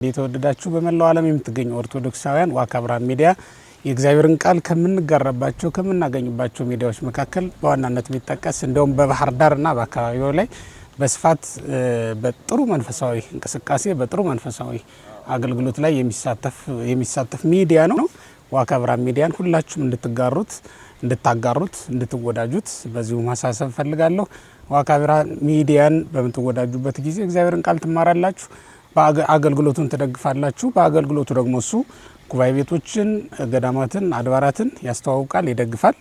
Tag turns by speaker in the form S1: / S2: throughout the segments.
S1: የተወደዳችሁ በመላው ዓለም የምትገኙ ኦርቶዶክሳውያን ዋካ ብርሃን ሚዲያ የእግዚአብሔርን ቃል ከምናገኝባቸው ሚዲያዎች መካከል በዋናነት የሚጠቀስ እንደውም በባህር ዳርና በአካባቢው ላይ በስፋት በጥሩ መንፈሳዊ እንቅስቃሴ በጥሩ መንፈሳዊ አገልግሎት ላይ የሚሳተፍ ሚዲያ ነው። ዋካ ብርሃን ሚዲያን ሁላችሁም እንድታጋሩት እንድትወዳጁት በዚሁ ማሳሰብ ፈልጋለሁ። ዋካ ብርሃን ሚዲያን በምትወዳጁበት ጊዜ እግዚአብሔርን ቃል ትማራላችሁ፣ በአገልግሎቱን ትደግፋላችሁ። በአገልግሎቱ ደግሞ እሱ ጉባኤ ቤቶችን፣ ገዳማትን፣ አድባራትን ያስተዋውቃል፣ ይደግፋል።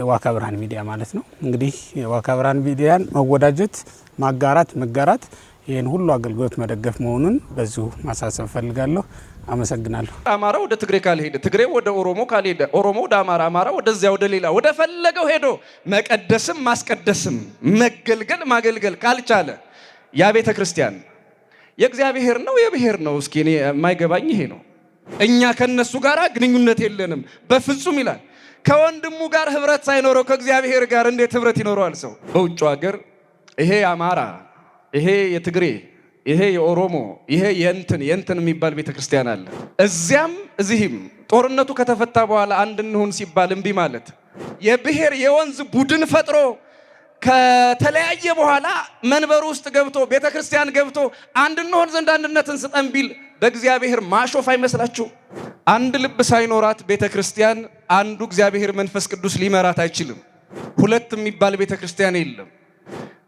S1: ዋካ ብርሃን ሚዲያ ማለት ነው። እንግዲህ ዋካ ብርሃን ሚዲያን መወዳጀት፣ ማጋራት፣ መጋራት ይህን ሁሉ አገልግሎት መደገፍ መሆኑን በዚሁ ማሳሰብ ፈልጋለሁ። አመሰግናለሁ።
S2: አማራ ወደ ትግሬ ካልሄደ፣ ትግሬ ወደ ኦሮሞ ካልሄደ፣ ኦሮሞ ወደ አማራ፣ አማራ ወደዚያ ወደ ሌላ ወደ ፈለገው ሄዶ መቀደስም ማስቀደስም መገልገል ማገልገል ካልቻለ ያ ቤተ ክርስቲያን የእግዚአብሔር ነው የብሔር ነው? እስኪ እኔ የማይገባኝ ይሄ ነው። እኛ ከነሱ ጋር ግንኙነት የለንም በፍጹም ይላል። ከወንድሙ ጋር ህብረት ሳይኖረው ከእግዚአብሔር ጋር እንዴት ህብረት ይኖረዋል ሰው? በውጭ ሀገር ይሄ አማራ፣ ይሄ የትግሬ፣ ይሄ የኦሮሞ፣ ይሄ የእንትን የሚባል ቤተክርስቲያን አለ። እዚያም እዚህም ጦርነቱ ከተፈታ በኋላ አንድ እንሁን ሲባል እምቢ ማለት የብሔር የወንዝ ቡድን ፈጥሮ ከተለያየ በኋላ መንበሩ ውስጥ ገብቶ ቤተክርስቲያን ገብቶ አንድ እንሆን ዘንድ አንድነትን ስጠን ቢል በእግዚአብሔር ማሾፍ አይመስላችሁ? አንድ ልብ ሳይኖራት ቤተክርስቲያን አንዱ እግዚአብሔር መንፈስ ቅዱስ ሊመራት አይችልም። ሁለት የሚባል ቤተክርስቲያን የለም።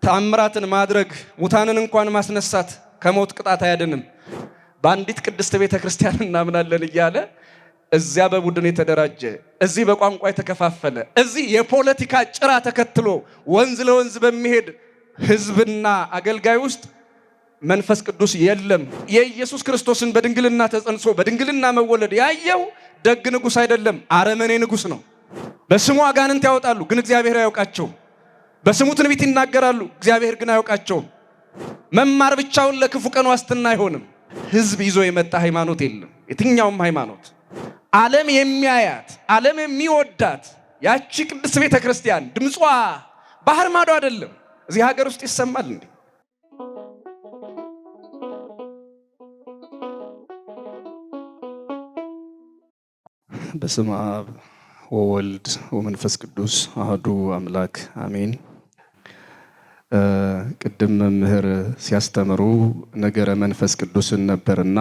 S2: ተአምራትን ማድረግ ሙታንን እንኳን ማስነሳት ከሞት ቅጣት አያድንም። በአንዲት ቅድስት ቤተክርስቲያን እናምናለን እያለ እዚያ በቡድን የተደራጀ እዚህ በቋንቋ የተከፋፈለ እዚህ የፖለቲካ ጭራ ተከትሎ ወንዝ ለወንዝ በሚሄድ ህዝብና አገልጋይ ውስጥ መንፈስ ቅዱስ የለም። የኢየሱስ ክርስቶስን በድንግልና ተጸንሶ በድንግልና መወለድ ያየው ደግ ንጉስ አይደለም፣ አረመኔ ንጉስ ነው። በስሙ አጋንንት ያወጣሉ፣ ግን እግዚአብሔር አያውቃቸውም። በስሙ ትንቢት ይናገራሉ፣ እግዚአብሔር ግን አያውቃቸውም። መማር ብቻውን ለክፉ ቀን ዋስትና አይሆንም። ህዝብ ይዞ የመጣ ሃይማኖት የለም። የትኛውም ሃይማኖት ዓለም የሚያያት ዓለም የሚወዳት ያቺ ቅድስት ቤተ ክርስቲያን ድምጿ ባህር ማዶ አይደለም፣ እዚህ ሀገር ውስጥ ይሰማል እንዴ?
S3: በስመ አብ ወወልድ ወመንፈስ ቅዱስ አሐዱ አምላክ አሜን። ቅድም መምህር ሲያስተምሩ ነገረ መንፈስ ቅዱስን ነበርና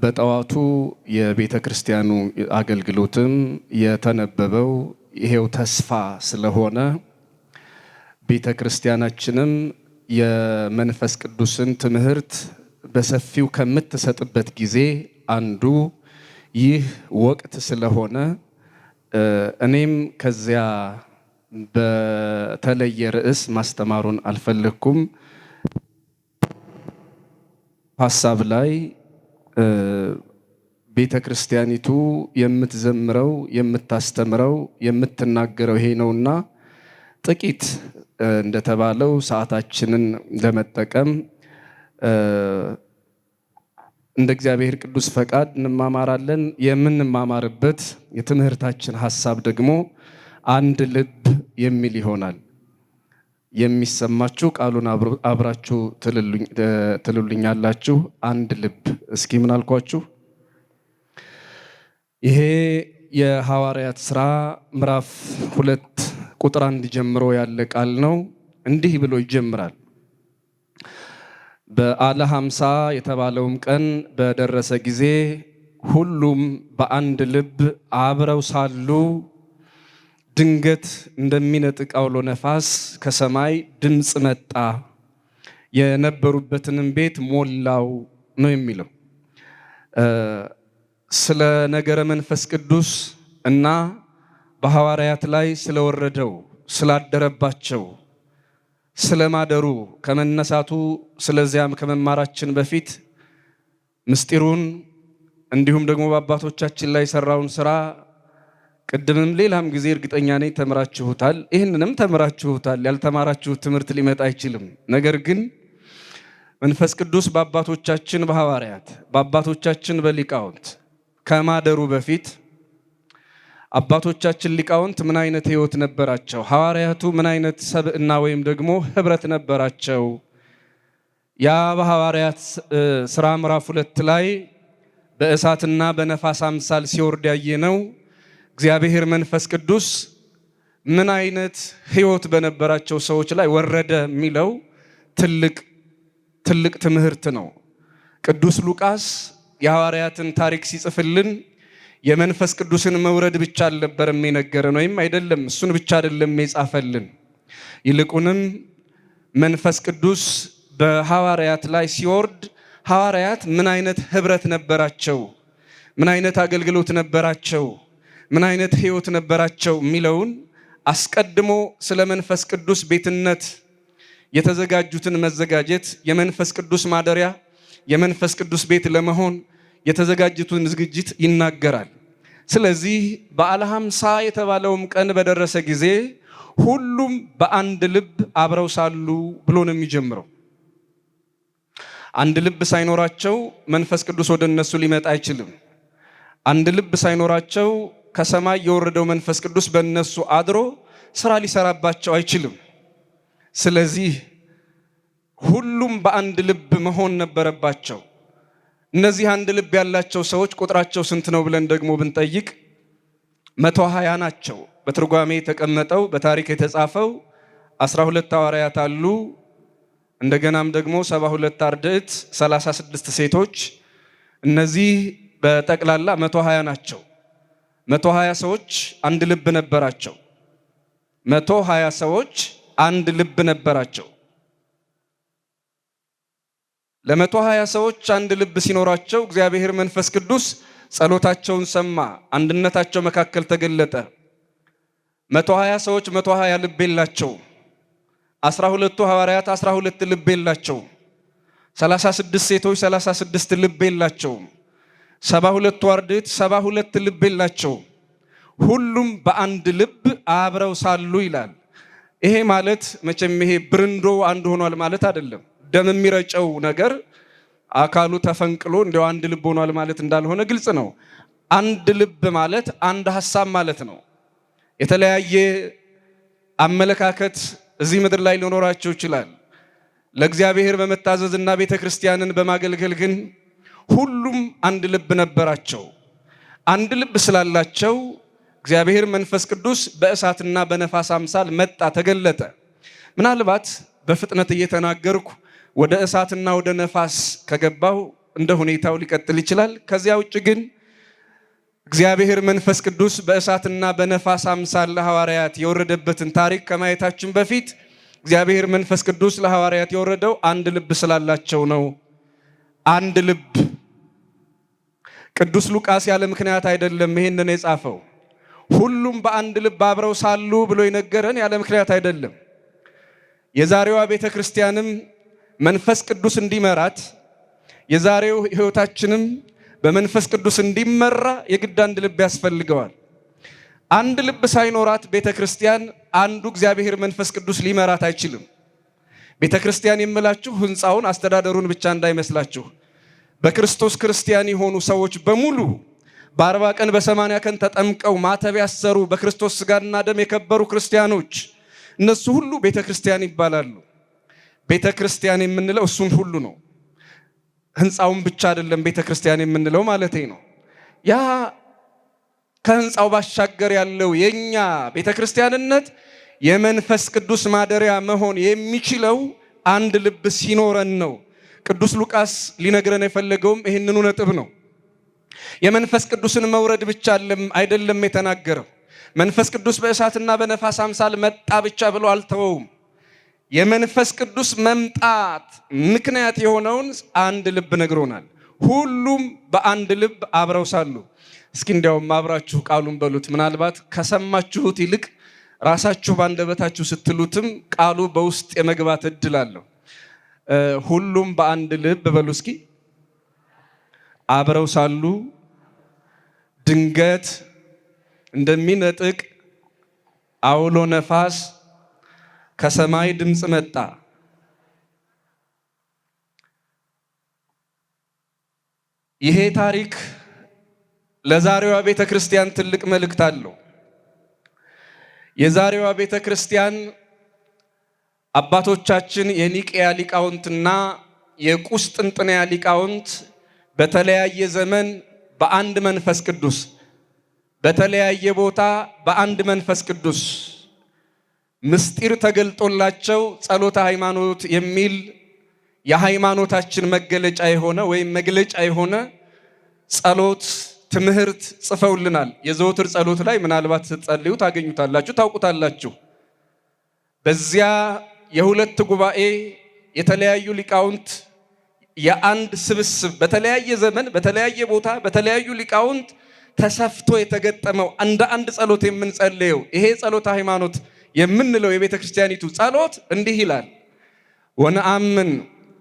S3: በጠዋቱ የቤተ ክርስቲያኑ አገልግሎትም የተነበበው ይሄው ተስፋ ስለሆነ ቤተ ክርስቲያናችንም የመንፈስ ቅዱስን ትምህርት በሰፊው ከምትሰጥበት ጊዜ አንዱ ይህ ወቅት ስለሆነ እኔም ከዚያ በተለየ ርዕስ ማስተማሩን አልፈለኩም። ሐሳብ ላይ ቤተ ክርስቲያኒቱ የምትዘምረው የምታስተምረው የምትናገረው ይሄ ነውና ጥቂት እንደተባለው ሰዓታችንን ለመጠቀም እንደ እግዚአብሔር ቅዱስ ፈቃድ እንማማራለን። የምንማማርበት የትምህርታችን ሐሳብ ደግሞ አንድ ልብ የሚል ይሆናል። የሚሰማችሁ ቃሉን አብራችሁ ትልሉኛላችሁ። አንድ ልብ። እስኪ ምን አልኳችሁ? ይሄ የሐዋርያት ሥራ ምዕራፍ 2 ቁጥር 1 ጀምሮ ያለ ቃል ነው። እንዲህ ብሎ ይጀምራል። በዓለ ሐምሳ የተባለውም ቀን በደረሰ ጊዜ ሁሉም በአንድ ልብ አብረው ሳሉ ድንገት እንደሚነጥቅ አውሎ ነፋስ ከሰማይ ድምፅ መጣ፣ የነበሩበትንም ቤት ሞላው ነው የሚለው። ስለ ነገረ መንፈስ ቅዱስ እና በሐዋርያት ላይ ስለወረደው ስላደረባቸው ስለማደሩ ከመነሳቱ ስለዚያም ከመማራችን በፊት ምስጢሩን እንዲሁም ደግሞ በአባቶቻችን ላይ የሰራውን ስራ ቅድምም ሌላም ጊዜ እርግጠኛ ነኝ ተምራችሁታል። ይህንንም ተምራችሁታል። ያልተማራችሁት ትምህርት ሊመጣ አይችልም። ነገር ግን መንፈስ ቅዱስ በአባቶቻችን በሐዋርያት በአባቶቻችን በሊቃውንት ከማደሩ በፊት አባቶቻችን ሊቃውንት ምን አይነት ህይወት ነበራቸው? ሐዋርያቱ ምን አይነት ሰብዕና ወይም ደግሞ ህብረት ነበራቸው? ያ በሐዋርያት ሥራ ምዕራፍ 2 ላይ በእሳትና በነፋስ አምሳል ሲወርድ ያየነው እግዚአብሔር መንፈስ ቅዱስ ምን አይነት ሕይወት በነበራቸው ሰዎች ላይ ወረደ የሚለው ትልቅ ትምህርት ነው። ቅዱስ ሉቃስ የሐዋርያትን ታሪክ ሲጽፍልን የመንፈስ ቅዱስን መውረድ ብቻ አልነበረም የነገረን፣ ወይም አይደለም እሱን ብቻ አይደለም የጻፈልን። ይልቁንም መንፈስ ቅዱስ በሐዋርያት ላይ ሲወርድ ሐዋርያት ምን አይነት ህብረት ነበራቸው፣ ምን አይነት አገልግሎት ነበራቸው፣ ምን አይነት ሕይወት ነበራቸው የሚለውን አስቀድሞ ስለ መንፈስ ቅዱስ ቤትነት የተዘጋጁትን መዘጋጀት፣ የመንፈስ ቅዱስ ማደሪያ የመንፈስ ቅዱስ ቤት ለመሆን የተዘጋጁትን ዝግጅት ይናገራል። ስለዚህ በዓለ ሃምሳ የተባለውም ቀን በደረሰ ጊዜ ሁሉም በአንድ ልብ አብረው ሳሉ ብሎ ነው የሚጀምረው። አንድ ልብ ሳይኖራቸው መንፈስ ቅዱስ ወደ እነሱ ሊመጣ አይችልም። አንድ ልብ ሳይኖራቸው ከሰማይ የወረደው መንፈስ ቅዱስ በእነሱ አድሮ ስራ ሊሰራባቸው አይችልም። ስለዚህ ሁሉም በአንድ ልብ መሆን ነበረባቸው። እነዚህ አንድ ልብ ያላቸው ሰዎች ቁጥራቸው ስንት ነው ብለን ደግሞ ብንጠይቅ 120 ናቸው። በትርጓሜ የተቀመጠው በታሪክ የተጻፈው 12 ሐዋርያት አሉ። እንደገናም ደግሞ 72 አርድእት፣ 36 ሴቶች፣ እነዚህ በጠቅላላ 120 ናቸው። 120 ሰዎች አንድ ልብ ነበራቸው። 120 ሰዎች አንድ ልብ ነበራቸው። ለ120 ሰዎች አንድ ልብ ሲኖራቸው እግዚአብሔር መንፈስ ቅዱስ ጸሎታቸውን ሰማ፣ አንድነታቸው መካከል ተገለጠ። 120 ሰዎች 120 ልብ የላቸው። 12ቱ ሐዋርያት 12 ልብ የላቸው። 36 ሴቶች 36 ልብ የላቸው። 72ቱ አርድእት 72 ልብ የላቸው። ሁሉም በአንድ ልብ አብረው ሳሉ ይላል። ይሄ ማለት መቼም ይሄ ብርንዶ አንድ ሆኗል ማለት አይደለም። ደም የሚረጨው ነገር አካሉ ተፈንቅሎ እንደው አንድ ልብ ሆኗል ማለት እንዳልሆነ ግልጽ ነው። አንድ ልብ ማለት አንድ ሐሳብ ማለት ነው። የተለያየ አመለካከት እዚህ ምድር ላይ ሊኖራቸው ይችላል። ለእግዚአብሔር በመታዘዝና ቤተክርስቲያንን በማገልገል ግን ሁሉም አንድ ልብ ነበራቸው። አንድ ልብ ስላላቸው እግዚአብሔር መንፈስ ቅዱስ በእሳትና በነፋስ አምሳል መጣ፣ ተገለጠ። ምናልባት በፍጥነት እየተናገርኩ ወደ እሳትና ወደ ነፋስ ከገባው እንደ ሁኔታው ሊቀጥል ይችላል። ከዚያ ውጭ ግን እግዚአብሔር መንፈስ ቅዱስ በእሳትና በነፋስ አምሳል ለሐዋርያት የወረደበትን ታሪክ ከማየታችን በፊት እግዚአብሔር መንፈስ ቅዱስ ለሐዋርያት የወረደው አንድ ልብ ስላላቸው ነው። አንድ ልብ። ቅዱስ ሉቃስ ያለ ምክንያት አይደለም ይሄንን የጻፈው። ሁሉም በአንድ ልብ አብረው ሳሉ ብሎ የነገረን ያለ ምክንያት አይደለም። የዛሬዋ ቤተክርስቲያንም መንፈስ ቅዱስ እንዲመራት፣ የዛሬው ሕይወታችንም በመንፈስ ቅዱስ እንዲመራ የግድ አንድ ልብ ያስፈልገዋል። አንድ ልብ ሳይኖራት ቤተክርስቲያን አንዱ እግዚአብሔር መንፈስ ቅዱስ ሊመራት አይችልም። ቤተክርስቲያን የምላችሁ ሕንፃውን አስተዳደሩን ብቻ እንዳይመስላችሁ። በክርስቶስ ክርስቲያን የሆኑ ሰዎች በሙሉ በ40 ቀን በ80 ቀን ተጠምቀው ማተብ ያሰሩ በክርስቶስ ሥጋና ደም የከበሩ ክርስቲያኖች እነሱ ሁሉ ቤተክርስቲያን ይባላሉ። ቤተክርስቲያን የምንለው እሱን ሁሉ ነው። ሕንፃውን ብቻ አይደለም ቤተክርስቲያን የምንለው ማለት ነው። ያ ከሕንፃው ባሻገር ያለው የኛ ቤተክርስቲያንነት የመንፈስ ቅዱስ ማደሪያ መሆን የሚችለው አንድ ልብ ሲኖረን ነው። ቅዱስ ሉቃስ ሊነግረን የፈለገውም ይህንኑ ነጥብ ነው። የመንፈስ ቅዱስን መውረድ ብቻ አይደለም የተናገረው። መንፈስ ቅዱስ በእሳትና በነፋስ አምሳል መጣ ብቻ ብሎ አልተወውም። የመንፈስ ቅዱስ መምጣት ምክንያት የሆነውን አንድ ልብ ነግሮናል። ሁሉም በአንድ ልብ አብረው ሳሉ። እስኪ እንዲያውም አብራችሁ ቃሉን በሉት። ምናልባት ከሰማችሁት ይልቅ ራሳችሁ ባንደበታችሁ ስትሉትም ቃሉ በውስጥ የመግባት እድል አለው። ሁሉም በአንድ ልብ በሉ እስኪ። አብረው ሳሉ ድንገት እንደሚነጥቅ አውሎ ነፋስ ከሰማይ ድምፅ መጣ። ይሄ ታሪክ ለዛሬዋ ቤተ ክርስቲያን ትልቅ መልእክት አለው። የዛሬዋ ቤተ ክርስቲያን አባቶቻችን የኒቅያ ሊቃውንትና የቁስጥንጥንያ ሊቃውንት በተለያየ ዘመን በአንድ መንፈስ ቅዱስ በተለያየ ቦታ በአንድ መንፈስ ቅዱስ ምስጢር ተገልጦላቸው ጸሎተ ሃይማኖት የሚል የሃይማኖታችን መገለጫ የሆነ ወይም መግለጫ የሆነ ጸሎት ትምህርት ጽፈውልናል። የዘወትር ጸሎት ላይ ምናልባት ስትጸልዩ ታገኙታላችሁ፣ ታውቁታላችሁ። በዚያ የሁለት ጉባኤ የተለያዩ ሊቃውንት የአንድ ስብስብ በተለያየ ዘመን በተለያየ ቦታ በተለያዩ ሊቃውንት ተሰፍቶ የተገጠመው እንደ አንድ ጸሎት የምንጸልየው ይሄ ጸሎተ ሃይማኖት የምንለው የቤተ ክርስቲያኒቱ ጸሎት እንዲህ ይላል። ወነአምን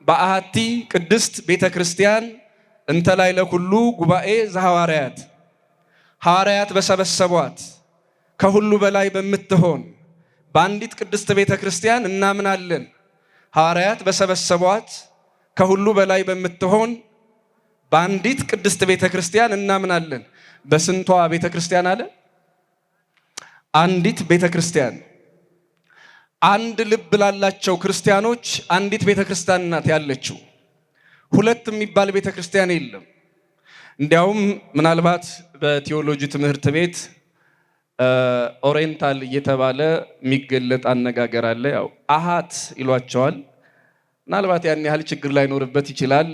S3: በአሐቲ ቅድስት ቤተ ክርስቲያን እንተ ላዕለ ኩሉ ጉባኤ ዘሐዋርያት ሐዋርያት በሰበሰቧት ከሁሉ በላይ በምትሆን በአንዲት ቅድስት ቤተ ክርስቲያን እናምናለን። ሐዋርያት በሰበሰቧት ከሁሉ በላይ በምትሆን በአንዲት ቅድስት ቤተ ክርስቲያን እናምናለን። በስንቷ ቤተ ክርስቲያን አለ? አንዲት ቤተ ክርስቲያን። አንድ ልብ ላላቸው ክርስቲያኖች አንዲት ቤተ ክርስቲያን ናት ያለችው። ሁለት የሚባል ቤተ ክርስቲያን የለም። እንዲያውም ምናልባት በቴዎሎጂ ትምህርት ቤት ኦሪየንታል እየተባለ የሚገለጥ አነጋገር አለ። ያው አሃት ይሏቸዋል። ምናልባት ያን ያህል ችግር ላይኖርበት ይችላል።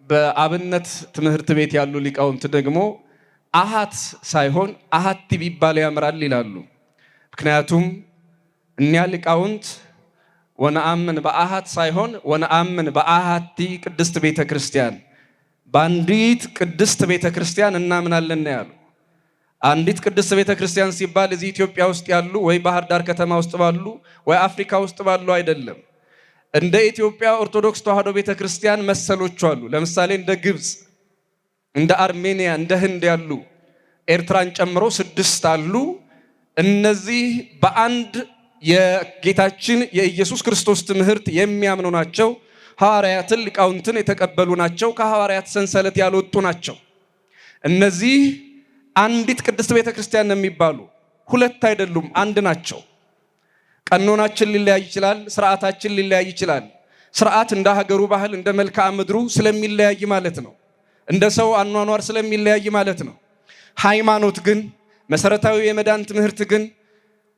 S3: በአብነት ትምህርት ቤት ያሉ ሊቃውንት ደግሞ አሃት ሳይሆን አሃቲ ቢባል ያምራል ይላሉ። ምክንያቱም እኒያ ሊቃውንት ወነአምን በአሃት ሳይሆን ወነአምን በአሃቲ ቅድስት ቤተ ክርስቲያን በአንዲት ቅድስት ቤተ ክርስቲያን እናምናለን ያሉ። አንዲት ቅድስት ቤተ ክርስቲያን ሲባል እዚህ ኢትዮጵያ ውስጥ ያሉ ወይ ባህር ዳር ከተማ ውስጥ ባሉ ወይ አፍሪካ ውስጥ ባሉ አይደለም። እንደ ኢትዮጵያ ኦርቶዶክስ ተዋሕዶ ቤተ ክርስቲያን መሰሎቹ አሉ። ለምሳሌ እንደ ግብፅ፣ እንደ አርሜኒያ፣ እንደ ህንድ ያሉ ኤርትራን ጨምሮ 6 አሉ። እነዚህ በአንድ የጌታችን የኢየሱስ ክርስቶስ ትምህርት የሚያምኑ ናቸው። ሐዋርያትን ሊቃውንትን የተቀበሉ ናቸው። ከሐዋርያት ሰንሰለት ያልወጡ ናቸው። እነዚህ አንዲት ቅድስት ቤተ ክርስቲያን ነው የሚባሉ። ሁለት አይደሉም፣ አንድ ናቸው። ቀኖናችን ሊለያይ ይችላል፣ ስርዓታችን ሊለያይ ይችላል። ስርዓት እንደ ሀገሩ ባህል እንደ መልክዓ ምድሩ ስለሚለያይ ማለት ነው። እንደ ሰው አኗኗር ስለሚለያይ ማለት ነው። ሃይማኖት ግን መሰረታዊ የመዳን ትምህርት ግን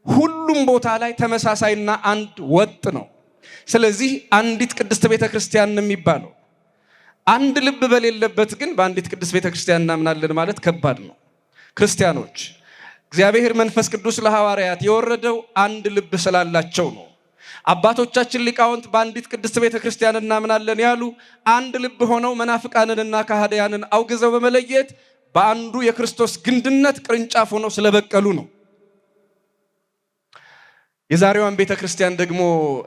S3: ሁሉም ቦታ ላይ ተመሳሳይና አንድ ወጥ ነው። ስለዚህ አንዲት ቅድስት ቤተ ክርስቲያን ነው የሚባለው። አንድ ልብ በሌለበት ግን በአንዲት ቅድስት ቤተ ክርስቲያን እናምናለን ማለት ከባድ ነው። ክርስቲያኖች እግዚአብሔር መንፈስ ቅዱስ ለሐዋርያት የወረደው አንድ ልብ ስላላቸው ነው። አባቶቻችን ሊቃውንት በአንዲት ቅድስት ቤተ ክርስቲያን እናምናለን ያሉ አንድ ልብ ሆነው መናፍቃንንና ከሃዲያንን አውግዘው በመለየት በአንዱ የክርስቶስ ግንድነት ቅርንጫፍ ሆነው ስለበቀሉ ነው። የዛሬዋን ቤተ ክርስቲያን ደግሞ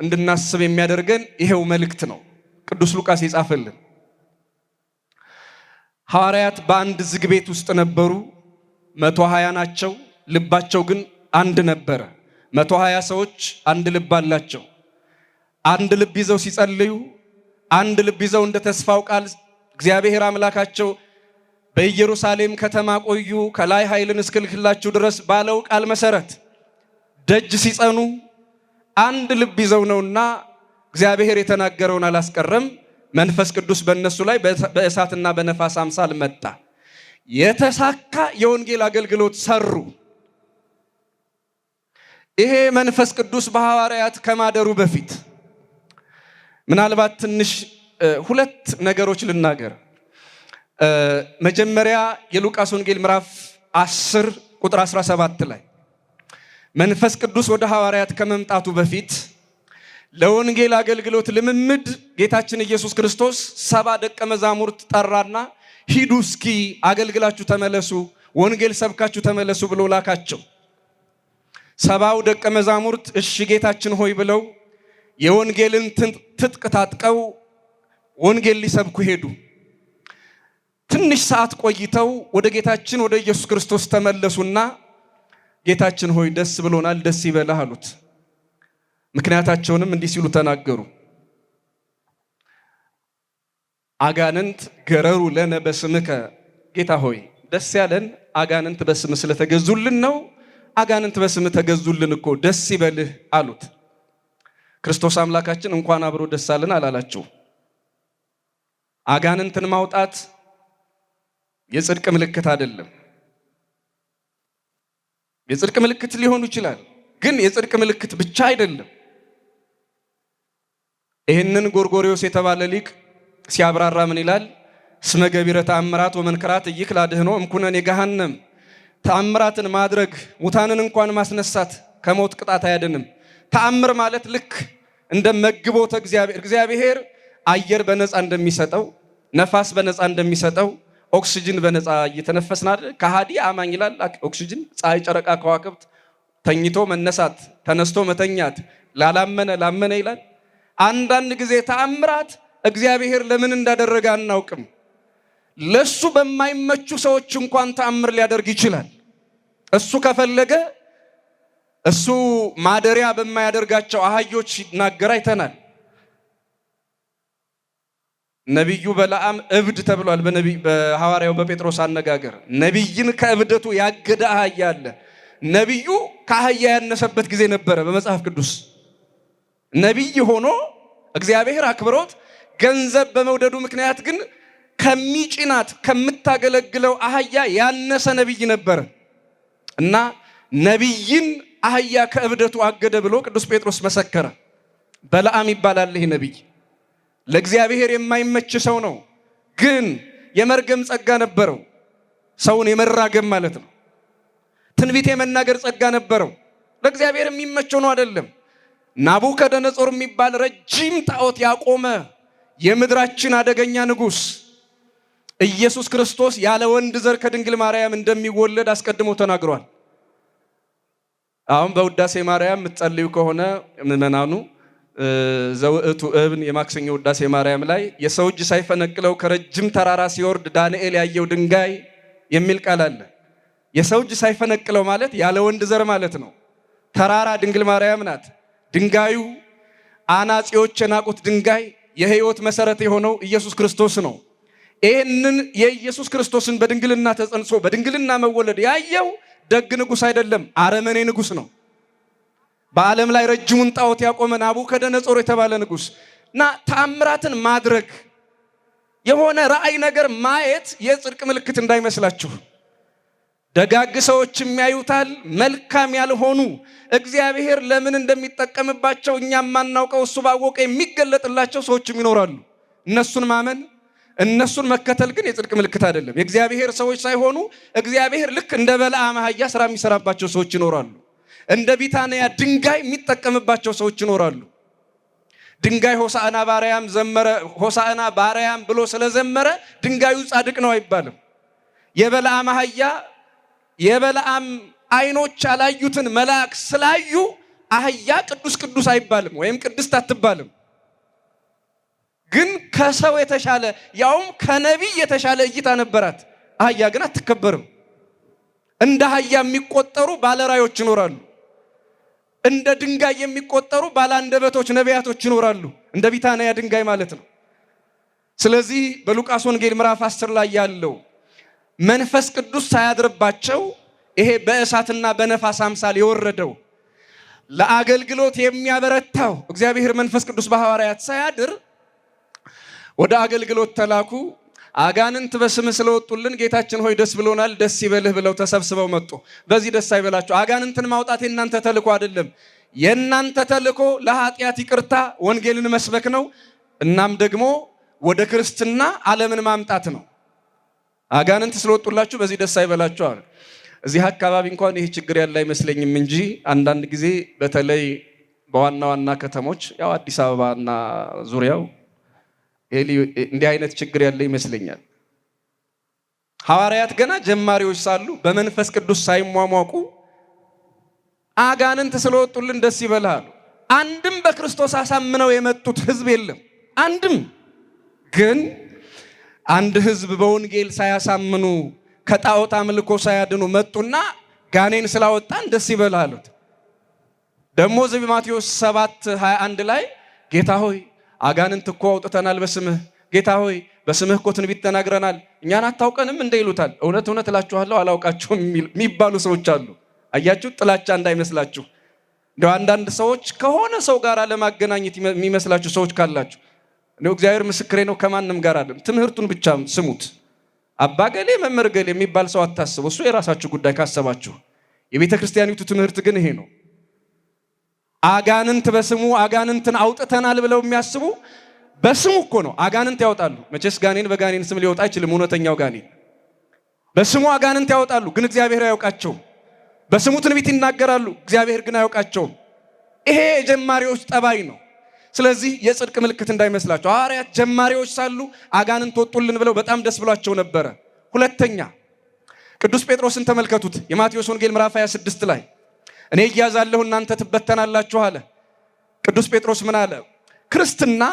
S3: እንድናስብ የሚያደርገን ይሄው መልእክት ነው ቅዱስ ሉቃስ የጻፈልን። ሐዋርያት በአንድ ዝግ ቤት ውስጥ ነበሩ። 120 ናቸው። ልባቸው ግን አንድ ነበረ። 120 ሰዎች አንድ ልብ አላቸው። አንድ ልብ ይዘው ሲጸልዩ፣ አንድ ልብ ይዘው እንደ ተስፋው ቃል እግዚአብሔር አምላካቸው በኢየሩሳሌም ከተማ ቆዩ ከላይ ኃይልን እስክልክላችሁ ድረስ ባለው ቃል መሰረት ደጅ ሲጸኑ አንድ ልብ ይዘው ነውና እግዚአብሔር የተናገረውን አላስቀረም። መንፈስ ቅዱስ በእነሱ ላይ በእሳትና በነፋስ አምሳል መጣ። የተሳካ የወንጌል አገልግሎት ሰሩ። ይሄ መንፈስ ቅዱስ በሐዋርያት ከማደሩ በፊት ምናልባት ትንሽ ሁለት ነገሮች ልናገር። መጀመሪያ የሉቃስ ወንጌል ምዕራፍ 10 ቁጥር 17 ላይ መንፈስ ቅዱስ ወደ ሐዋርያት ከመምጣቱ በፊት ለወንጌል አገልግሎት ልምምድ ጌታችን ኢየሱስ ክርስቶስ 70 ደቀ መዛሙርት ጠራና ሂዱ እስኪ አገልግላችሁ ተመለሱ፣ ወንጌል ሰብካችሁ ተመለሱ ብሎ ላካቸው። 70 ደቀ መዛሙርት እሺ ጌታችን ሆይ ብለው የወንጌልን ትጥቅ ታጥቀው ወንጌል ሊሰብኩ ሄዱ። ትንሽ ሰዓት ቆይተው ወደ ጌታችን ወደ ኢየሱስ ክርስቶስ ተመለሱና ጌታችን ሆይ ደስ ብሎናል፣ ደስ ይበልህ አሉት። ምክንያታቸውንም እንዲህ ሲሉ ተናገሩ። አጋንንት ገረሩ ለነ በስምከ፣ ጌታ ሆይ ደስ ያለን አጋንንት በስም ስለተገዙልን ነው። አጋንንት በስም ተገዙልን እኮ ደስ ይበልህ አሉት። ክርስቶስ አምላካችን እንኳን አብሮ ደስ አለን አላላቸው።
S2: አጋንንትን ማውጣት የጽድቅ ምልክት አይደለም። የጽድቅ ምልክት ሊሆን ይችላል፣ ግን የጽድቅ ምልክት ብቻ አይደለም። ይህንን ጎርጎርዮስ የተባለ ሊቅ ሲያብራራ ምን ይላል? እስመ ገቢረ ተአምራት ወመንክራት ይክል አድኅኖ እምኩነኔ ገሃነም። ተአምራትን ማድረግ ሙታንን እንኳን ማስነሳት ከሞት ቅጣት አያድንም። ተአምር ማለት ልክ እንደ መግቦተ እግዚአብሔር አየር በነፃ እንደሚሰጠው፣ ነፋስ በነፃ እንደሚሰጠው፣ ኦክሲጅን በነፃ እየተነፈስን አይደል? ከሃዲ አማኝ ይላል ኦክሲጅን፣ ፀሐይ፣ ጨረቃ፣ ከዋክብት ተኝቶ መነሳት፣ ተነስቶ መተኛት፣ ላላመነ ላመነ ይላል። አንዳንድ ጊዜ ተአምራት እግዚአብሔር ለምን እንዳደረገ አናውቅም። ለሱ በማይመቹ ሰዎች እንኳን ተአምር ሊያደርግ ይችላል። እሱ ከፈለገ እሱ ማደሪያ በማያደርጋቸው አህዮች ሲናገር አይተናል። ነቢዩ በለዓም እብድ ተብሏል። በሐዋርያው በጴጥሮስ አነጋገር ነቢይን ከእብደቱ ያገደ አህያ አለ። ነቢዩ ከአህያ ያነሰበት ጊዜ ነበረ በመጽሐፍ ቅዱስ። ነቢይ ሆኖ እግዚአብሔር አክብሮት ገንዘብ በመውደዱ ምክንያት ግን ከሚጭናት ከምታገለግለው አህያ ያነሰ ነቢይ ነበረ እና ነቢይን አህያ ከእብደቱ አገደ ብሎ ቅዱስ ጴጥሮስ መሰከረ። በለዓም ይባላል ይህ ነቢይ። ለእግዚአብሔር የማይመች ሰው ነው፣ ግን የመርገም ጸጋ ነበረው። ሰውን የመራገም ማለት ነው። ትንቢት የመናገር ጸጋ ነበረው። ለእግዚአብሔር የሚመቸው ነው አይደለም። ናቡከደነጾር የሚባል ረጅም ጣዖት ያቆመ የምድራችን አደገኛ ንጉሥ ኢየሱስ ክርስቶስ ያለ ወንድ ዘር ከድንግል ማርያም እንደሚወለድ አስቀድሞ ተናግሯል። አሁን በውዳሴ ማርያም የምትጸልዩ ከሆነ ምዕመናኑ ዘውእቱ እብን የማክሰኞ ውዳሴ ማርያም ላይ የሰው እጅ ሳይፈነቅለው ከረጅም ተራራ ሲወርድ ዳንኤል ያየው ድንጋይ የሚል ቃል አለ። የሰው እጅ ሳይፈነቅለው ማለት ያለ ወንድ ዘር ማለት ነው። ተራራ ድንግል ማርያም ናት። ድንጋዩ አናጺዎች የናቁት ድንጋይ የሕይወት መሰረት የሆነው ኢየሱስ ክርስቶስ ነው። ይህንን የኢየሱስ ክርስቶስን በድንግልና ተጸንሶ በድንግልና መወለድ ያየው ደግ ንጉሥ አይደለም፣ አረመኔ ንጉሥ ነው። በዓለም ላይ ረጅሙን ጣዖት ያቆመ ናቡከደነጾር የተባለ ንጉሥ እና ተአምራትን ማድረግ የሆነ ራእይ ነገር ማየት የጽድቅ ምልክት እንዳይመስላችሁ። ደጋግ ሰዎች የሚያዩታል፣ መልካም ያልሆኑ እግዚአብሔር ለምን እንደሚጠቀምባቸው እኛ ማናውቀው እሱ ባወቀ የሚገለጥላቸው ሰዎችም ይኖራሉ። እነሱን ማመን እነሱን መከተል ግን የጽድቅ ምልክት አይደለም። የእግዚአብሔር ሰዎች ሳይሆኑ እግዚአብሔር ልክ እንደ በለዓም አህያ ስራ የሚሰራባቸው ሰዎች ይኖራሉ። እንደ ቢታንያ ድንጋይ የሚጠቀምባቸው ሰዎች ይኖራሉ። ድንጋይ ሆሳዕና ባርያም ዘመረ፣ ሆሳዕና ባርያም ብሎ ስለዘመረ ድንጋዩ ጻድቅ ነው አይባልም። የበለዓም አህያ የበለዓም አይኖች ያላዩትን መልአክ ስላዩ አህያ ቅዱስ ቅዱስ አይባልም ወይም ቅድስት አትባልም። ግን ከሰው የተሻለ ያውም ከነቢይ የተሻለ እይታ ነበራት። አህያ ግን አትከበርም። እንደ አህያ የሚቆጠሩ ባለራዮች ይኖራሉ። እንደ ድንጋይ የሚቆጠሩ ባለአንደበቶች ነቢያቶች ይኖራሉ። እንደ ቢታንያ ድንጋይ ማለት ነው። ስለዚህ በሉቃስ ወንጌል ምዕራፍ 10 ላይ ያለው መንፈስ ቅዱስ ሳያድርባቸው ይሄ በእሳትና በነፋስ አምሳል የወረደው ለአገልግሎት የሚያበረታው እግዚአብሔር መንፈስ ቅዱስ በሐዋርያት ሳያድር ወደ አገልግሎት ተላኩ። አጋንንት በስምህ ስለወጡልን ጌታችን ሆይ ደስ ብሎናል፣ ደስ ይበልህ ብለው ተሰብስበው መጡ። በዚህ ደስ አይበላችሁ። አጋንንትን ማውጣት የእናንተ ተልእኮ አይደለም። የእናንተ ተልእኮ ለኃጢአት ይቅርታ ወንጌልን መስበክ ነው። እናም ደግሞ ወደ ክርስትና ዓለምን ማምጣት ነው። አጋንንት ስለወጡላችሁ በዚህ ደስ አይበላችሁ አለ። እዚህ አካባቢ እንኳን ይህ ችግር ያለ አይመስለኝም እንጂ አንዳንድ ጊዜ በተለይ በዋና ዋና ከተሞች ያው አዲስ አበባና ዙሪያው እንዲህ አይነት ችግር ያለ ይመስለኛል። ሐዋርያት ገና ጀማሪዎች ሳሉ በመንፈስ ቅዱስ ሳይሟሟቁ አጋንንት ስለወጡልን ደስ ይበላሉ። አንድም በክርስቶስ አሳምነው የመጡት ህዝብ የለም። አንድም ግን አንድ ህዝብ በወንጌል ሳያሳምኑ ከጣዖት አምልኮ ሳያድኑ መጡና ጋኔን ስላወጣን ደስ ይበላሉት። ደግሞ በማቴዎስ 7:21 ላይ ጌታ ሆይ አጋንንት እኮ አውጥተናል በስምህ፣ ጌታ ሆይ በስምህ እኮ ትንቢት ተናግረናል፣ እኛን አታውቀንም እንደ ይሉታል። እውነት እውነት እላችኋለሁ አላውቃችሁም የሚባሉ ሰዎች አሉ። አያችሁ፣ ጥላቻ እንዳይመስላችሁ። እንደው አንዳንድ ሰዎች ከሆነ ሰው ጋር ለማገናኘት የሚመስላችሁ ሰዎች ካላችሁ
S3: ነው እግዚአብሔር ምስክሬ ነው። ከማንም ጋር አይደለም። ትምህርቱን ብቻ ስሙት። አባገሌ መመርገሌ የሚባል ሰው አታስቡ። እሱ የራሳችሁ ጉዳይ ካሰባችሁ። የቤተ ክርስቲያኒቱ ትምህርት ግን ይሄ ነው። አጋንንት በስሙ አጋንንትን አውጥተናል ብለው የሚያስቡ በስሙ እኮ ነው አጋንንት ያወጣሉ። መቼስ ጋኔን በጋኔን ስም ሊወጣ አይችልም። እውነተኛው ጋኔን በስሙ አጋንንት ያወጣሉ፣ ግን እግዚአብሔር አያውቃቸውም። በስሙ ትንቢት ይናገራሉ፣ እግዚአብሔር ግን አያውቃቸውም። ይሄ የጀማሪዎች ጠባይ ነው። ስለዚህ የጽድቅ ምልክት እንዳይመስላቸው። ሐዋርያት ጀማሪዎች ሳሉ አጋንንት ወጡልን ብለው በጣም ደስ ብሏቸው ነበረ። ሁለተኛ ቅዱስ ጴጥሮስን ተመልከቱት። የማቴዎስ ወንጌል ምዕራፍ 26 ላይ እኔ እያዛለሁ እናንተ ትበተናላችሁ አለ። ቅዱስ ጴጥሮስ ምን አለ? ክርስትና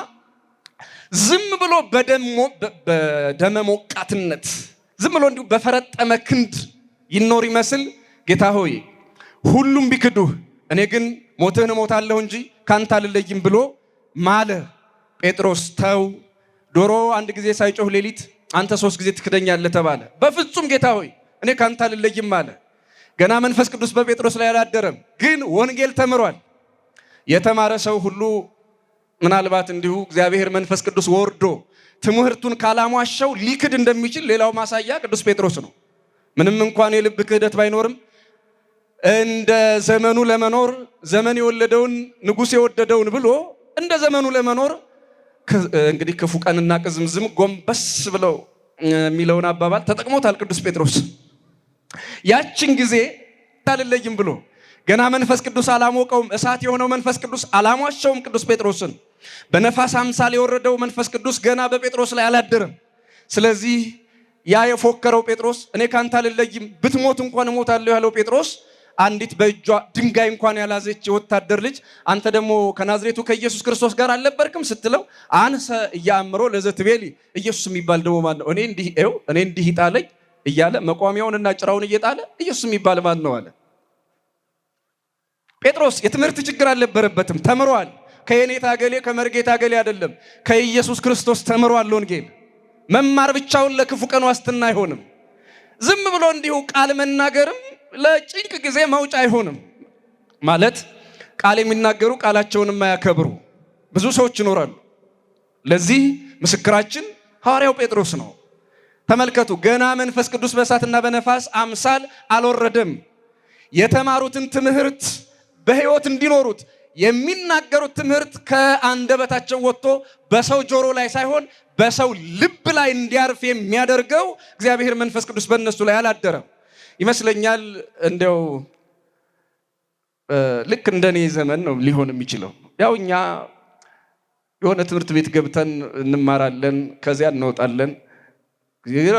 S3: ዝም ብሎ በደመ ሞቃትነት ዝም ብሎ እንዲሁ በፈረጠመ ክንድ ይኖር ይመስል ጌታ ሆይ ሁሉም ቢክዱህ እኔ ግን ሞትህን እሞታለሁ እንጂ ካንተ አልለይም ብሎ ማለ። ጴጥሮስ ተው፣ ዶሮ አንድ ጊዜ ሳይጮህ ሌሊት አንተ 3 ጊዜ ትክደኛለህ ተባለ። በፍጹም ጌታ ሆይ እኔ ካንተ አልለይም አለ። ገና መንፈስ ቅዱስ በጴጥሮስ ላይ አላደረም፣ ግን ወንጌል ተምሯል። የተማረ ሰው ሁሉ ምናልባት እንዲሁ እግዚአብሔር መንፈስ ቅዱስ ወርዶ ትምህርቱን ካላሟሻው ሊክድ እንደሚችል ሌላው ማሳያ ቅዱስ ጴጥሮስ ነው። ምንም እንኳን የልብ ክህደት ባይኖርም እንደ ዘመኑ ለመኖር ዘመን የወለደውን ንጉሥ የወደደውን ብሎ እንደ ዘመኑ ለመኖር እንግዲህ ክፉ ቀንና ቅዝምዝም ጎንበስ ብለው የሚለውን አባባል ተጠቅሞታል ቅዱስ ጴጥሮስ። ያችን ጊዜ አልለይም ብሎ ገና መንፈስ ቅዱስ አላሞቀውም። እሳት የሆነው መንፈስ ቅዱስ አላሟሸውም ቅዱስ ጴጥሮስን። በነፋስ አምሳል የወረደው መንፈስ ቅዱስ ገና በጴጥሮስ ላይ አላደረም። ስለዚህ ያ የፎከረው ጴጥሮስ እኔ ካንተ አልለይም ብትሞት እንኳን እሞታለሁ ያለው ጴጥሮስ አንዲት በእጇ ድንጋይ እንኳን ያላዘች የወታደር ልጅ አንተ ደግሞ ከናዝሬቱ ከኢየሱስ ክርስቶስ ጋር አልነበርክም ስትለው አንሰ እያአምሮ ለዘትቤሊ ኢየሱስ የሚባል ደግሞ ማን ነው? እኔ እንዲህ ይጣለኝ እያለ መቋሚያውንና ጭራውን እየጣለ ኢየሱስ የሚባል ማን ነው አለ። ጴጥሮስ የትምህርት ችግር አልነበረበትም፣ ተምሯል። ከየኔታ ገሌ ከመርጌታ ገሌ አይደለም፣ ከኢየሱስ ክርስቶስ ተምሯል። ወንጌል መማር ብቻውን ለክፉ ቀን ዋስትና አይሆንም። ዝም ብሎ እንዲሁ ቃል መናገርም ለጭንቅ ጊዜ መውጫ አይሆንም። ማለት ቃል የሚናገሩ ቃላቸውን የማያከብሩ ብዙ ሰዎች ይኖራሉ። ለዚህ ምስክራችን ሐዋርያው ጴጥሮስ ነው። ተመልከቱ፣ ገና መንፈስ ቅዱስ በእሳትና በነፋስ አምሳል አልወረደም። የተማሩትን ትምህርት በሕይወት እንዲኖሩት የሚናገሩት ትምህርት ከአንደበታቸው ወጥቶ በሰው ጆሮ ላይ ሳይሆን በሰው ልብ ላይ እንዲያርፍ የሚያደርገው እግዚአብሔር መንፈስ ቅዱስ በእነሱ ላይ አላደረም ይመስለኛል። እንደው ልክ እንደኔ ዘመን ነው ሊሆን የሚችለው። ያው እኛ የሆነ ትምህርት ቤት ገብተን እንማራለን፣ ከዚያ እንወጣለን።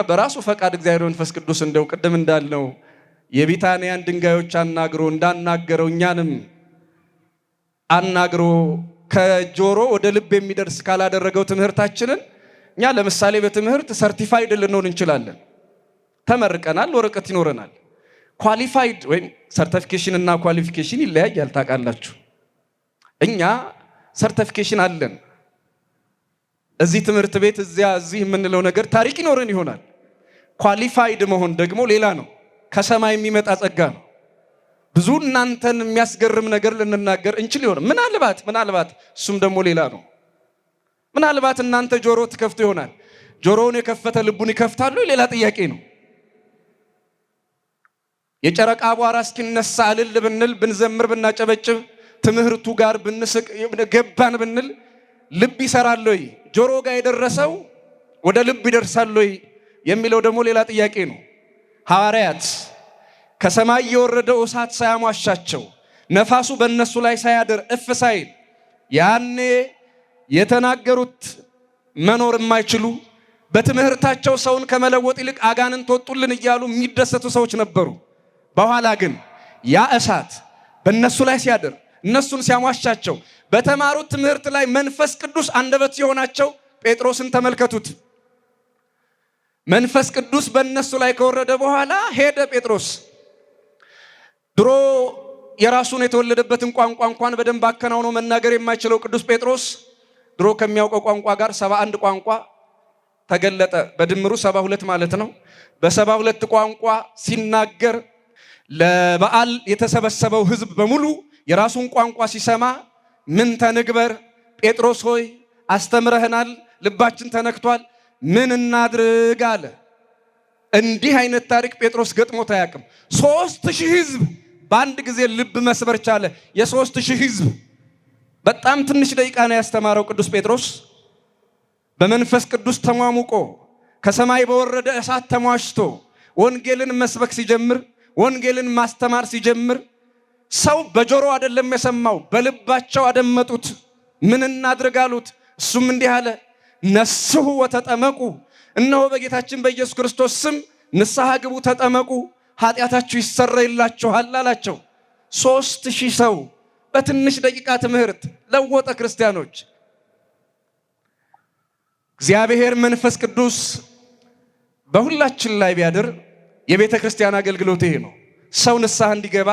S3: በራሱ ፈቃድ እግዚአብሔር መንፈስ ቅዱስ እንደው ቅድም እንዳልነው የቢታንያን ድንጋዮች አናግሮ እንዳናገረው እኛንም አናግሮ ከጆሮ ወደ ልብ የሚደርስ ካላደረገው ትምህርታችንን እኛ ለምሳሌ በትምህርት ሰርቲፋይድ ልንሆን እንችላለን። ተመርቀናል፣ ወረቀት ይኖረናል። ኳሊፋይድ ወይም ሰርቲፊኬሽን እና ኳሊፊኬሽን ይለያያል ታውቃላችሁ። እኛ ሰርቲፊኬሽን አለን። እዚህ ትምህርት ቤት እዚህ የምንለው ነገር ታሪክ ይኖረን ይሆናል። ኳሊፋይድ መሆን ደግሞ ሌላ ነው፣ ከሰማይ የሚመጣ ጸጋ ነው። ብዙ እናንተን የሚያስገርም ነገር ልንናገር እንችል ይሆናል። ምናልባት እሱም ደግሞ ሌላ ነው። ምናልባት እናንተ ጆሮ ትከፍቱ ይሆናል። ጆሮውን የከፈተ ልቡን ይከፍታሉ፣ ሌላ ጥያቄ ነው። የጨረቃ አቧራ እስኪነሳ እልል ብንል ብንዘምር ብናጨበጭብ ትምህርቱ ጋር ብንስቅ ገባን ብንል ልብ ይሰራል ወይ? ጆሮ ጋር የደረሰው ወደ ልብ ይደርሳል ወይ የሚለው ደግሞ ሌላ ጥያቄ ነው። ሐዋርያት ከሰማይ የወረደው እሳት ሳያሟሻቸው ነፋሱ በእነሱ ላይ ሳያደር እፍ ሳይል ያኔ የተናገሩት መኖር የማይችሉ በትምህርታቸው ሰውን ከመለወጥ ይልቅ አጋንንት ወጡልን እያሉ የሚደሰቱ ሰዎች ነበሩ። በኋላ ግን ያ እሳት በእነሱ ላይ ሲያደር እነሱን ሲያሟሻቸው በተማሩት ትምህርት ላይ መንፈስ ቅዱስ አንደበት ሲሆናቸው ጴጥሮስን ተመልከቱት። መንፈስ ቅዱስ በእነሱ ላይ ከወረደ በኋላ ሄደ ጴጥሮስ። ድሮ የራሱን የተወለደበትን ቋንቋ እንኳን በደንብ አከናውኖ መናገር የማይችለው ቅዱስ ጴጥሮስ ድሮ ከሚያውቀው ቋንቋ ጋር 71 ቋንቋ ተገለጠ። በድምሩ 72 ማለት ነው። በ72 ቋንቋ ሲናገር ለበዓል የተሰበሰበው ሕዝብ በሙሉ የራሱን ቋንቋ ሲሰማ ምን ተንግበር ጴጥሮስ ሆይ አስተምረህናል፣ ልባችን ተነክቷል፣ ምን እናድርግ አለ። እንዲህ አይነት ታሪክ ጴጥሮስ ገጥሞት አያውቅም። 3000 ሕዝብ በአንድ ጊዜ ልብ መስበር ቻለ። የ3000 ሕዝብ በጣም ትንሽ ደቂቃ ነው ያስተማረው ቅዱስ ጴጥሮስ። በመንፈስ ቅዱስ ተሟሙቆ ከሰማይ በወረደ እሳት ተሟሽቶ ወንጌልን መስበክ ሲጀምር፣ ወንጌልን ማስተማር ሲጀምር ሰው በጆሮ አይደለም የሰማው፣ በልባቸው አደመጡት። ምን እናድርግ አሉት። እሱም እንዲህ አለ፣ ነስሑ ወተጠመቁ፣ እነሆ በጌታችን በኢየሱስ ክርስቶስ ስም ንስሐ ግቡ፣ ተጠመቁ፣ ኃጢአታችሁ ይሰረይላችኋል አላቸው። 3000 ሰው በትንሽ ደቂቃ ትምህርት ለወጠ ክርስቲያኖች። እግዚአብሔር መንፈስ ቅዱስ በሁላችን ላይ ቢያድር የቤተ ክርስቲያን አገልግሎት ይሄ ነው። ሰው ንስሐ እንዲገባ፣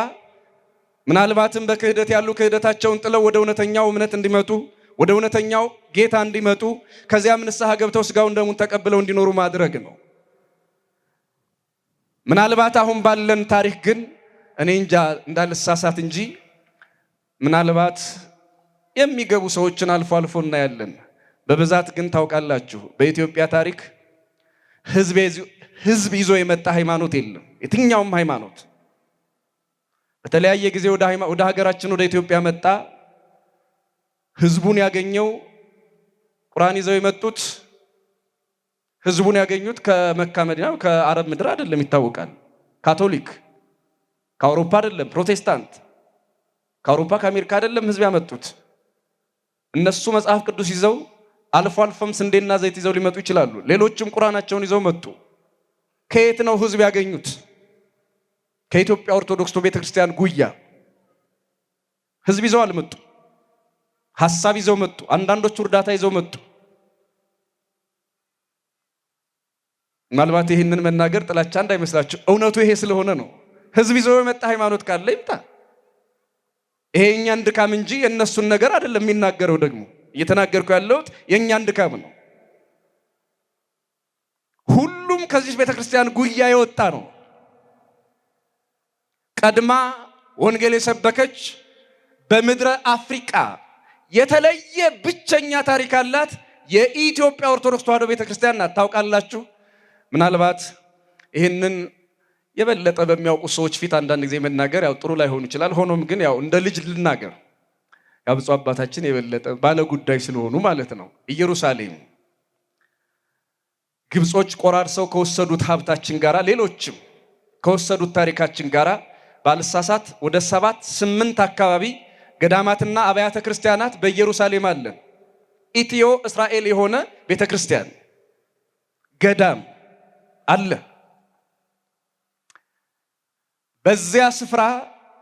S3: ምናልባትም በክህደት ያሉ ክህደታቸውን ጥለው ወደ እውነተኛው እምነት እንዲመጡ፣ ወደ እውነተኛው ጌታ እንዲመጡ፣ ከዚያም ንስሐ ገብተው ስጋውን ደሙን ተቀብለው እንዲኖሩ ማድረግ ነው። ምናልባት አሁን ባለን ታሪክ ግን እኔ እንጃ እንዳልሳሳት እንጂ ምናልባት የሚገቡ ሰዎችን አልፎ አልፎ እናያለን። በብዛት ግን ታውቃላችሁ በኢትዮጵያ ታሪክ ህዝብ ይዞ የመጣ ሃይማኖት የለም። የትኛውም ሃይማኖት በተለያየ ጊዜ ወደ ሀገራችን ወደ ኢትዮጵያ መጣ። ህዝቡን ያገኘው ቁርአን ይዘው የመጡት ህዝቡን ያገኙት ከመካ መዲና ከአረብ ምድር አይደለም፣ ይታወቃል። ካቶሊክ ከአውሮፓ አይደለም፣ ፕሮቴስታንት ከአውሮፓ ከአሜሪካ አይደለም ህዝብ ያመጡት። እነሱ መጽሐፍ ቅዱስ ይዘው አልፎ አልፎም ስንዴና ዘይት ይዘው ሊመጡ ይችላሉ። ሌሎችም ቁርአናቸውን ይዘው መጡ። ከየት ነው ህዝብ ያገኙት? ከኢትዮጵያ ኦርቶዶክስ ቤተክርስቲያን ጉያ ህዝብ ይዘው አልመጡ። ሐሳብ ይዘው መጡ። አንዳንዶቹ እርዳታ ይዘው መጡ። ምናልባት ይህንን መናገር ጥላቻ እንዳይመስላችሁ፣ እውነቱ ይሄ ስለሆነ ነው። ህዝብ ይዘው የመጣ ሃይማኖት ካለ ይምጣ። ይሄ የእኛን ድካም እንጂ የእነሱን ነገር አይደለም የሚናገረው። ደግሞ እየተናገርኩ ያለሁት የእኛን ድካም ነው። ሁሉም ከዚህ ቤተክርስቲያን ጉያ የወጣ ነው። ቀድማ ወንጌል የሰበከች በምድረ አፍሪካ የተለየ ብቸኛ ታሪክ አላት የኢትዮጵያ ኦርቶዶክስ ተዋሕዶ ቤተክርስቲያን ናት። ታውቃላችሁ። ምናልባት ይህንን የበለጠ በሚያውቁ ሰዎች ፊት አንዳንድ ጊዜ መናገር ያው ጥሩ ላይሆን ይችላል። ሆኖም ግን ያው እንደ ልጅ ልናገር። ያው ብፁዕ አባታችን የበለጠ ባለ ጉዳይ ስለሆኑ ማለት ነው። ኢየሩሳሌም ግብጾች ቆራርሰው ከወሰዱት ሀብታችን ጋራ ሌሎችም ከወሰዱት ታሪካችን ጋራ ባልሳሳት ወደ 7-8 አካባቢ ገዳማትና አብያተ ክርስቲያናት በኢየሩሳሌም አለን። ኢትዮ እስራኤል የሆነ ቤተክርስቲያን ገዳም አለ። በዚያ ስፍራ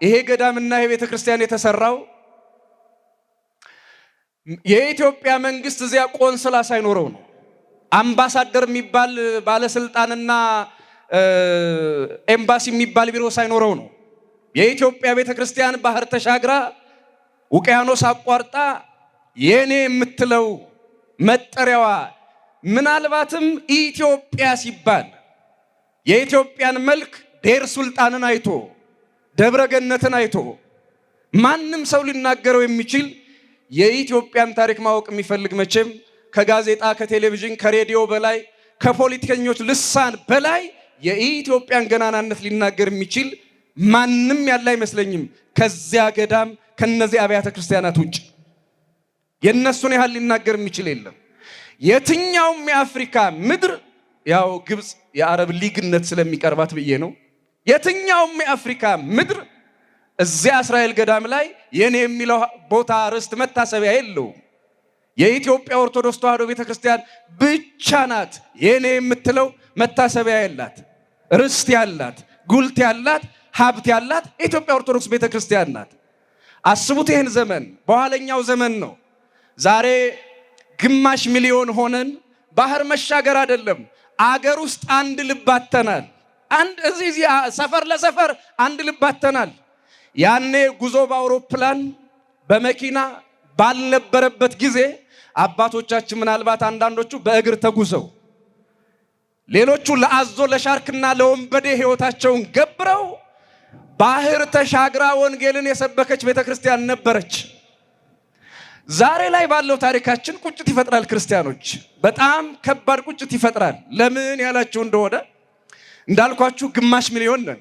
S3: ይሄ ገዳምና ይሄ ቤተክርስቲያን የተሰራው የኢትዮጵያ መንግስት እዚያ ቆንስላ ሳይኖረው ነው። አምባሳደር የሚባል ባለስልጣንና ኤምባሲ የሚባል ቢሮ ሳይኖረው ነው። የኢትዮጵያ ቤተክርስቲያን ባህር ተሻግራ ውቅያኖስ አቋርጣ የኔ የምትለው መጠሪያዋ ምናልባትም ኢትዮጵያ ሲባል የኢትዮጵያን መልክ ዴር ሱልጣንን አይቶ ደብረ ገነትን አይቶ ማንም ሰው ሊናገረው የሚችል የኢትዮጵያን ታሪክ ማወቅ የሚፈልግ መቼም ከጋዜጣ፣ ከቴሌቪዥን፣ ከሬዲዮ በላይ ከፖለቲከኞች ልሳን በላይ የኢትዮጵያን ገናናነት ሊናገር የሚችል ማንም ያለ አይመስለኝም። ከዚያ ገዳም ከነዚህ አብያተ ክርስቲያናት ውጭ የነሱን ያህል ሊናገር የሚችል የለም። የትኛውም የአፍሪካ ምድር ያው ግብጽ የአረብ ሊግነት ስለሚቀርባት ብዬ ነው። የትኛውም የአፍሪካ ምድር እዚያ እስራኤል ገዳም ላይ የኔ የሚለው ቦታ ርስት መታሰቢያ የለውም። የኢትዮጵያ ኦርቶዶክስ ተዋሕዶ ቤተክርስቲያን ብቻ ናት የኔ የምትለው መታሰቢያ ያላት፣ ርስት ያላት፣ ጉልት ያላት፣ ሀብት ያላት የኢትዮጵያ ኦርቶዶክስ ቤተክርስቲያን ናት። አስቡት ይህን ዘመን በኋለኛው ዘመን ነው። ዛሬ ግማሽ ሚሊዮን ሆነን ባህር መሻገር አይደለም አገር ውስጥ አንድ ልብ አተናል። እዚህ ሰፈር ለሰፈር አንድ ልብ አተናል። ያኔ ጉዞ በአውሮፕላን በመኪና ባልነበረበት ጊዜ አባቶቻችን ምናልባት አንዳንዶቹ በእግር ተጉዘው ሌሎቹ ለአዞ ለሻርክና ለወንበዴ ህይወታቸውን ገብረው ባህር ተሻግራ ወንጌልን የሰበከች ቤተክርስቲያን ነበረች።
S2: ዛሬ ላይ ባለው ታሪካችን ቁጭት ይፈጥራል። ክርስቲያኖች በጣም ከባድ ቁጭት ይፈጥራል። ለምን ያላችሁ እንደሆነ እንዳልኳችሁ ግማሽ ሚሊዮን ነን።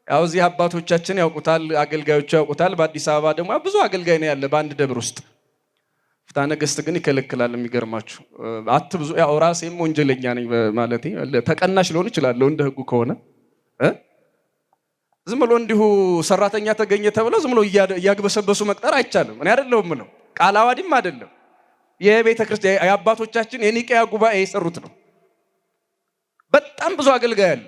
S2: ያው እዚህ አባቶቻችን ያውቁታል፣ አገልጋዮች ያውቁታል። በአዲስ አበባ ደግሞ ብዙ አገልጋይ ነው ያለ በአንድ ደብር ውስጥ። ፍትሐ ነገሥት ግን ይከለክላል። የሚገርማችሁ አትብዙ። ያው ራሴም ወንጀለኛ ነኝ ማለት ተቀናሽ ሊሆን ይችላል እንደ ህጉ ከሆነ ዝም ብሎ እንዲሁ ሰራተኛ ተገኘ ተብለው ዝም ብሎ እያግበሰበሱ መቅጠር አይቻልም። እኔ አይደለሁም ነው፣ ቃል አዋዲም አይደለም። የቤተ ክርስቲያን የአባቶቻችን የኒቄያ ጉባኤ የሰሩት ነው። በጣም ብዙ አገልጋይ አለ።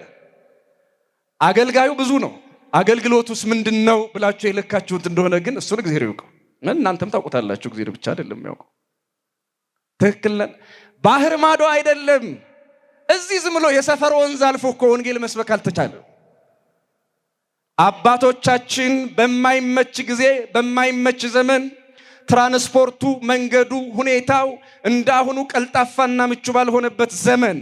S2: አገልጋዩ ብዙ ነው። አገልግሎቱስ ምንድነው ብላችሁ የለካችሁት እንደሆነ ግን እሱን እግዚአብሔር ይወቀው። እናንተም ታውቁታላችሁ። እግዚአብሔር ብቻ አይደለም ያውቀው። ትክክል ነን። ባህር ማዶ አይደለም። እዚህ ዝም ብሎ የሰፈር ወንዝ አልፎ እኮ ወንጌል መስበክ አልተቻለም። አባቶቻችን በማይመች ጊዜ በማይመች ዘመን ትራንስፖርቱ፣ መንገዱ፣ ሁኔታው እንዳሁኑ ቀልጣፋና ምቹ ባልሆነበት ዘመን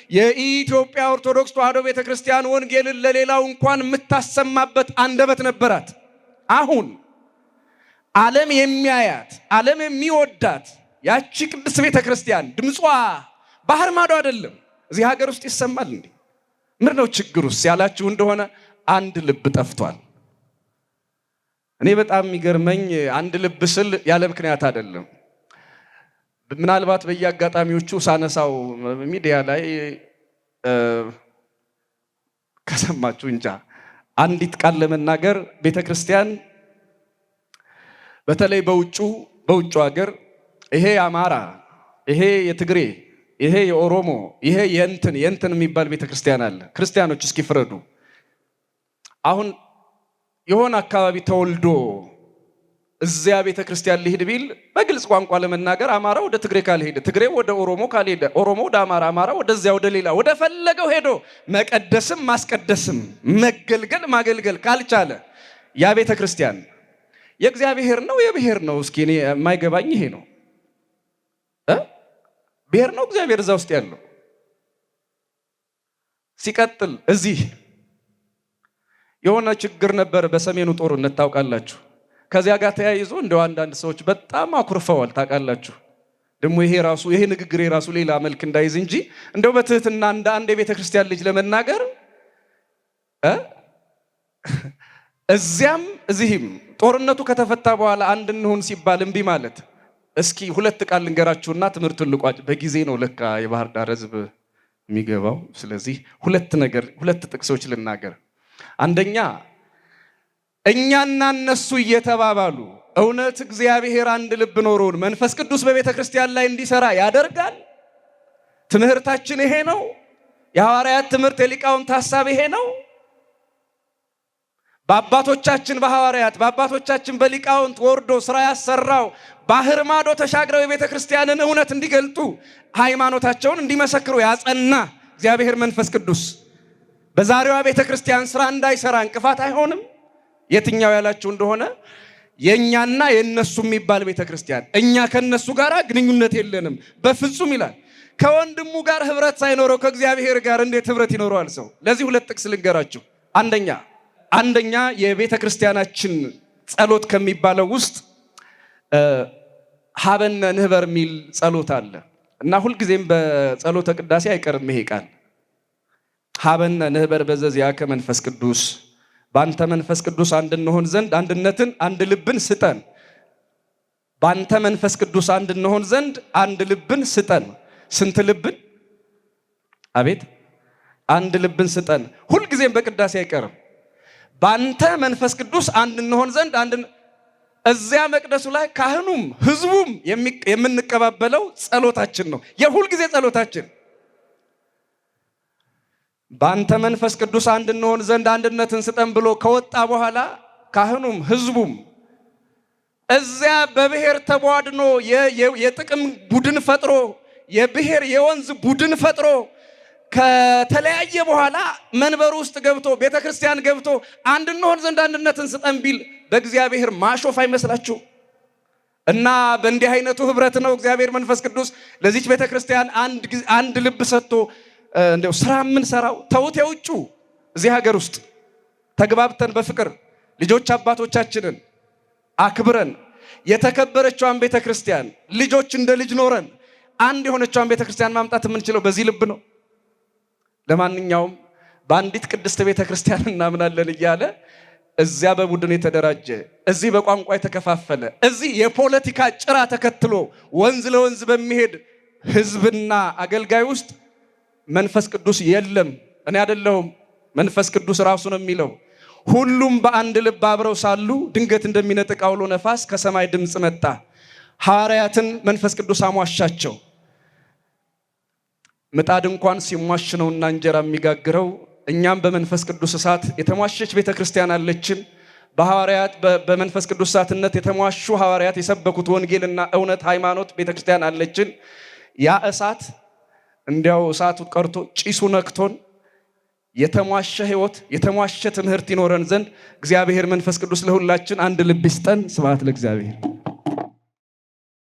S2: የኢትዮጵያ ኦርቶዶክስ ተዋሕዶ ቤተክርስቲያን ወንጌልን ለሌላው እንኳን የምታሰማበት አንደበት ነበራት። አሁን ዓለም የሚያያት ዓለም የሚወዳት ያቺ ቅድስት ቤተክርስቲያን ድምጿ ባህር ማዶ አይደለም፣ እዚህ ሀገር ውስጥ ይሰማል። እንዴ ምንድነው ችግሩስ ያላችሁ እንደሆነ አንድ ልብ ጠፍቷል። እኔ በጣም የሚገርመኝ አንድ ልብ ስል ያለ ምክንያት አይደለም። ምናልባት በየአጋጣሚዎቹ ሳነሳው ሚዲያ ላይ ከሰማችሁ እንጃ አንዲት ቃል ለመናገር ቤተክርስቲያን በተለይ በውጩ ሀገር ይሄ የአማራ፣ ይሄ የትግሬ፣ ይሄ የኦሮሞ፣ ይሄ የእንትን የሚባል ቤተክርስቲያን አለ። ክርስቲያኖች እስኪ ፍረዱ። አሁን የሆነ አካባቢ ተወልዶ እዚያ ቤተክርስቲያን ሊሄድ ቢል በግልጽ ቋንቋ ለመናገር አማራ ወደ ትግሬ ካልሄደ፣ ትግሬ ወደ ኦሮሞ ካልሄደ፣ ኦሮሞ ወደ አማራ፣ አማራ ወደዚያ ወደ ሌላ ወደ ፈለገው ሄዶ መቀደስም ማስቀደስም መገልገል ማገልገል ካልቻለ ያ ቤተክርስቲያን የእግዚአብሔር ነው የብሔር ነው? እስኪ እኔ የማይገባኝ ይሄ ነው። ብሔር ነው እግዚአብሔር እዛ ውስጥ ያለው? ሲቀጥል እዚህ የሆነ ችግር ነበር በሰሜኑ ጦርነት ታውቃላችሁ። ከዚያ ጋር ተያይዞ እንደው አንዳንድ ሰዎች በጣም አኩርፈዋል ታውቃላችሁ። ደግሞ ይሄ ንግግር የራሱ ሌላ መልክ እንዳይዝ እንጂ እንደው በትህትና እንደ አንድ የቤተ ክርስቲያን ልጅ ለመናገር እዚያም እዚህም ጦርነቱ ከተፈታ በኋላ አንድ እንሁን ሲባል እምቢ ማለት። እስኪ ሁለት ቃል ልንገራችሁና ትምህርቱን ልቋጭ። በጊዜ ነው ለካ የባህር ዳር ሕዝብ የሚገባው። ስለዚህ ሁለት ጥቅሶች ልናገር። አንደኛ እኛና እነሱ እየተባባሉ እውነት እግዚአብሔር አንድ ልብ ኖሮን መንፈስ ቅዱስ በቤተ ክርስቲያን ላይ እንዲሰራ ያደርጋል። ትምህርታችን ይሄ ነው። የሐዋርያት ትምህርት የሊቃውንት ሐሳብ ይሄ ነው። በአባቶቻችን በሐዋርያት በአባቶቻችን በሊቃውንት ወርዶ ስራ ያሰራው ባህር ማዶ ተሻግረው የቤተ ክርስቲያንን እውነት እንዲገልጡ ሃይማኖታቸውን እንዲመሰክሩ ያጸና እግዚአብሔር መንፈስ ቅዱስ በዛሬዋ ቤተ ክርስቲያን ስራ እንዳይሰራ እንቅፋት አይሆንም። የትኛው ያላችሁ እንደሆነ የኛና የነሱ የሚባል ቤተ ክርስቲያን፣ እኛ ከነሱ ጋር ግንኙነት የለንም በፍጹም ይላል። ከወንድሙ ጋር ህብረት ሳይኖረው ከእግዚአብሔር ጋር እንዴት ህብረት ይኖረዋል ሰው? ለዚህ ሁለት ጥቅስ ልንገራችሁ። አንደኛ የቤተ ክርስቲያናችን ጸሎት ከሚባለው ውስጥ ሀበነ ንህበር የሚል ጸሎት አለ እና ሁልጊዜም በጸሎተ ቅዳሴ አይቀርም ይሄ ቃል ሀበነ ንህበር በዘዚአከ መንፈስ ቅዱስ፣ በአንተ መንፈስ ቅዱስ አንድ እንሆን ዘንድ አንድነትን አንድ ልብን ስጠን። በአንተ መንፈስ ቅዱስ አንድ እንሆን ዘንድ አንድ ልብን ስጠን። ስንት ልብን? አቤት! አንድ ልብን ስጠን። ሁልጊዜም በቅዳሴ አይቀርም። በአንተ መንፈስ ቅዱስ አንድ እንሆን ዘንድ እዚያ መቅደሱ ላይ ካህኑም ህዝቡም የምንቀባበለው ጸሎታችን ነው። የሁልጊዜ ጸሎታችን በአንተ መንፈስ ቅዱስ አንድ እንሆን ዘንድ አንድነትን ስጠን ብሎ ከወጣ በኋላ ካህኑም ህዝቡም እዚያ በብሔር ተቧድኖ የጥቅም ቡድን ፈጥሮ የብሔር የወንዝ ቡድን ፈጥሮ ከተለያየ በኋላ መንበሩ ውስጥ ገብቶ ቤተክርስቲያን ገብቶ አንድ እንሆን ዘንድ አንድነትን ስጠን ቢል በእግዚአብሔር ማሾፍ አይመስላችሁ? እና በእንዲህ አይነቱ ህብረት ነው እግዚአብሔር መንፈስ ቅዱስ ለዚች ቤተክርስቲያን አንድ ልብ ሰጥቶ እንደው ስራ ምን ሰራው። ተውት የውጩ እዚህ ሀገር ውስጥ ተግባብተን በፍቅር ልጆች አባቶቻችንን አክብረን የተከበረችዋን ቤተክርስቲያን ልጆች እንደ ልጅ ኖረን አንድ የሆነችዋን ቤተክርስቲያን ማምጣት የምንችለው በዚህ ልብ ነው። ለማንኛውም በአንዲት ቅድስት ቤተክርስቲያን እናምናለን እያለ እዚያ በቡድን የተደራጀ እዚህ በቋንቋ የተከፋፈለ እዚህ የፖለቲካ ጭራ ተከትሎ ወንዝ ለወንዝ በሚሄድ ህዝብና አገልጋይ ውስጥ መንፈስ ቅዱስ የለም። እኔ አይደለሁም፣ መንፈስ ቅዱስ ራሱ ነው የሚለው። ሁሉም በአንድ ልብ አብረው ሳሉ ድንገት እንደሚነጥቅ አውሎ ነፋስ ከሰማይ ድምፅ መጣ። ሐዋርያትን መንፈስ ቅዱስ አሟሻቸው። ምጣድ እንኳን ሲሟሽ ነውና እንጀራ የሚጋግረው። እኛም በመንፈስ ቅዱስ እሳት የተሟሸች ቤተክርስቲያን አለችን። በሐዋርያት በመንፈስ ቅዱስ እሳትነት የተሟሹ ሐዋርያት የሰበኩት ወንጌልና እውነት ሃይማኖት ቤተክርስቲያን አለችን። ያ እሳት እንዲያው እሳቱ ቀርቶ ጭሱ ነክቶን የተሟሸ ህይወት የተሟሸ ትምህርት ይኖረን ዘንድ እግዚአብሔር መንፈስ ቅዱስ ለሁላችን አንድ ልብ ይስጠን። ስብሐት ለእግዚአብሔር።